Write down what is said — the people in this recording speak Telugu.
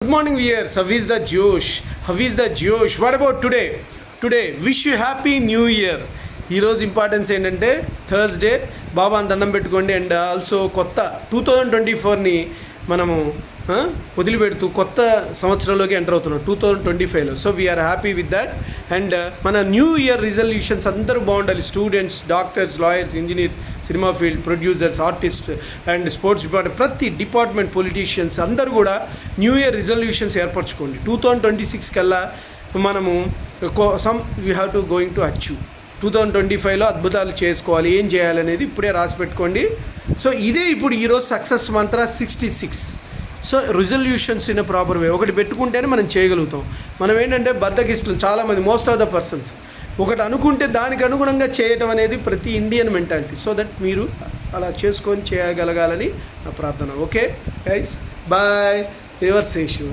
Good morning, viewers. How is the Josh? How is the Josh? What about today? Today, wish you happy new year. ఈరోజు ఇంపార్టెన్స్ ఏంటంటే థర్స్డే బాబాని దండం పెట్టుకోండి. అండ్ ఆల్సో కొత్త 2024ని మనము వదిలిపెడుతూ కొత్త సంవత్సరంలోకి ఎంటర్ అవుతున్నాం 2025లో. So we are happy with that. And మన న్యూ ఇయర్ రిజల్యూషన్స్ అందరూ బాగుండాలి. Students, doctors, lawyers, engineers, cinema field, producers, artist and sports department, ప్రతి డిపార్ట్మెంట్, పొలిటీషియన్స్ అందరూ కూడా న్యూ ఇయర్ రిజల్యూషన్స్ ఏర్పరచుకోండి. 2026 కల్లా మనము we have to going to achieve 2025లో అద్భుతాలు చేసుకోవాలి. ఏం చేయాలనేది ఇప్పుడే రాసి పెట్టుకోండి. సో ఇదే ఇప్పుడు ఈరోజు success Mantra 66. So resolutions in proper way ఒకటి పెట్టుకుంటేనే మనం చేయగలుగుతాం. మనం ఏంటంటే బద్దకిష్టం చాలామంది, మోస్ట్ ఆఫ్ ద పర్సన్స్ ఒకటి అనుకుంటే దానికి అనుగుణంగా చేయటం అనేది ప్రతి ఇండియన్ మెంటాలిటీ. సో దట్ మీరు అలా చేసుకొని చేయగలగాలని నా ప్రార్థన. Okay guys, bye. Your Seshu.